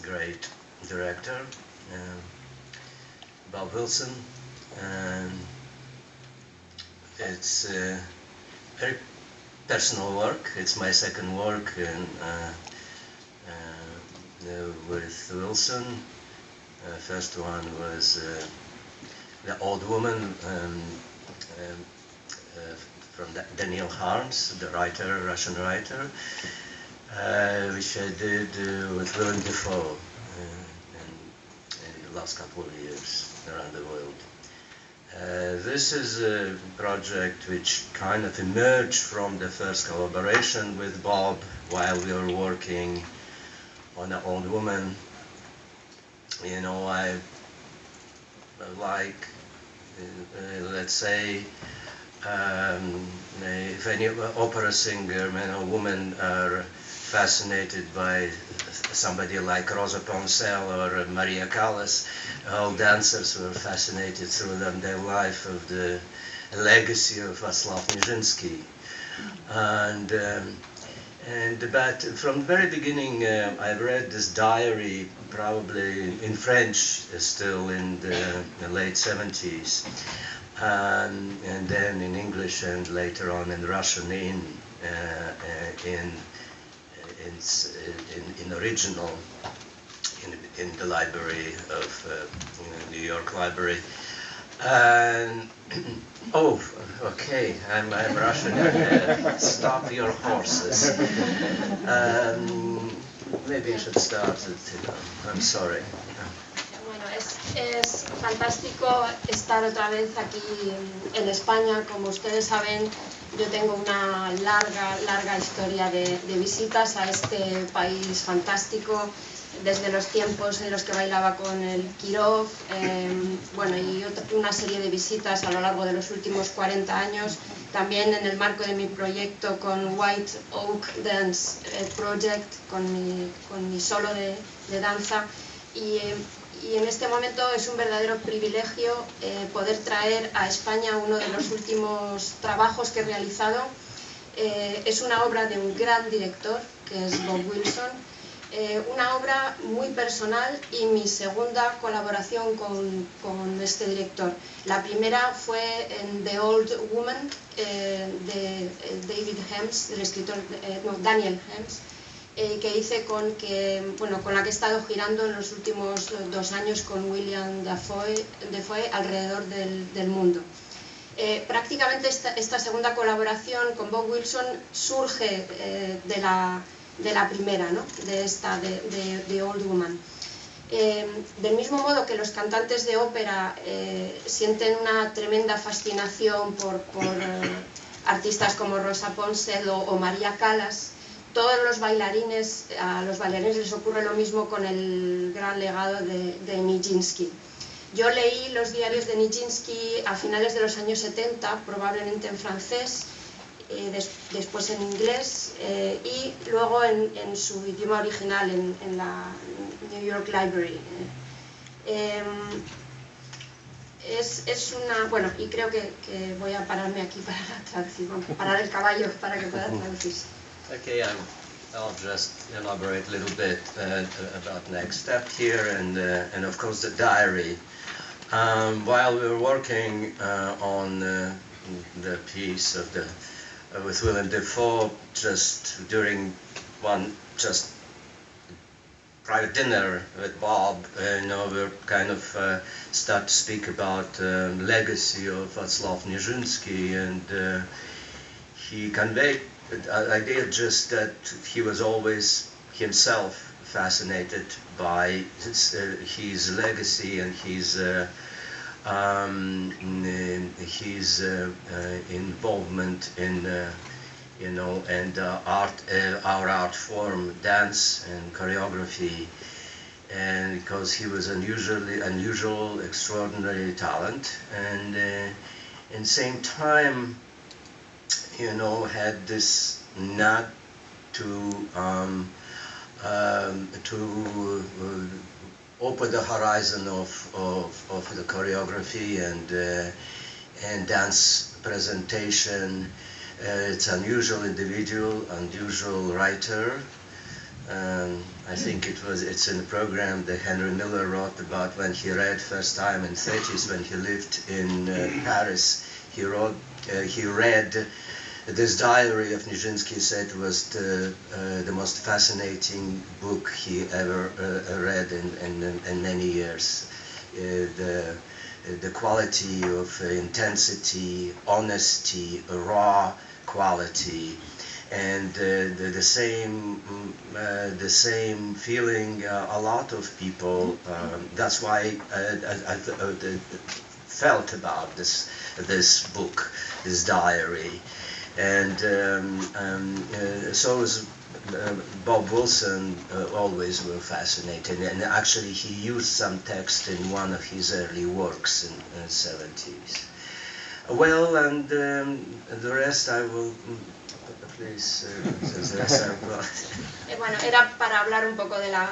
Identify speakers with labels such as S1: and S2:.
S1: great director, Bob Wilson, and it's very personal work. It's my second work with Wilson. First one was The Old Woman from Daniel Harms, the writer, Russian writer, which I did with Willem Dafoe in the last couple of years around the world. This is a project which kind of emerged from the first collaboration with Bob while we were working on The Old Woman. You know, I like, let's say, if any opera singer, men or women, are fascinated by somebody like Rosa Poncel or Maria Callas, all dancers were fascinated through their life of the legacy of Václav Nijinsky. But from the very beginning, I read this diary, probably in French, still in the late 70s, and then in English, and later on in Russian in original in the library of New York Library. Oh, okay, I'm Russian. Stop your horses. Maybe you should start it. I'm sorry.
S2: Bueno, es fantástico estar otra vez aquí en España. Como ustedes saben, yo tengo una larga historia de visitas a este país fantástico, desde los tiempos en los que bailaba con el Kirov, bueno, y una serie de visitas a lo largo de los últimos 40 años, también en el marco de mi proyecto con White Oak Dance Project, con mi solo de danza, y en este momento es un verdadero privilegio poder traer a España uno de los últimos trabajos que he realizado. Es una obra de un gran director, que es Bob Wilson, una obra muy personal y mi segunda colaboración con este director. La primera fue en The Old Woman de David Hems, del escritor Daniel Hems, que hice con la que he estado girando en los últimos 2 años con William Dafoe alrededor del mundo. Prácticamente esta segunda colaboración con Bob Wilson surge de la primera, ¿no? de Old Woman. Del mismo modo que los cantantes de ópera sienten una tremenda fascinación por artistas como Rosa Poncel o Maria Callas, a los bailarines les ocurre lo mismo con el gran legado de Nijinsky. Yo leí los diarios de Nijinsky a finales de los años 70, probablemente en francés, después en inglés y luego en su idioma original en la New York Library. Bueno, y creo que voy a pararme aquí para la traducción, parar el caballo para que pueda traducirse.
S1: Okay, I'll just elaborate a little bit about the next step here, and of course the diary. While we were working on the piece of with Willem Dafoe, just during one private dinner with Bob, we kind of start to speak about legacy of Václav Nijinsky, and he conveyed the idea just that he was always himself fascinated by his legacy and his involvement in and our art form, dance and choreography, and because he was unusual, extraordinary talent, and at the same time, had this nod to open the horizon of the choreography and dance presentation. It's unusual individual, unusual writer, I think it's in the program that Henry Miller wrote about when he read first time in 30s when he lived in Paris. He read this diary of Nijinsky. He said was the most fascinating book he ever read in many years. The quality of intensity, honesty, raw quality, and the same feeling a lot of people. That's why I felt about this book, this diary, and so was Bob Wilson. Always were fascinating, and actually he used some text in one of his early works in the 70s. Well, and the rest I will. Please,
S2: Bueno, era para hablar un poco de la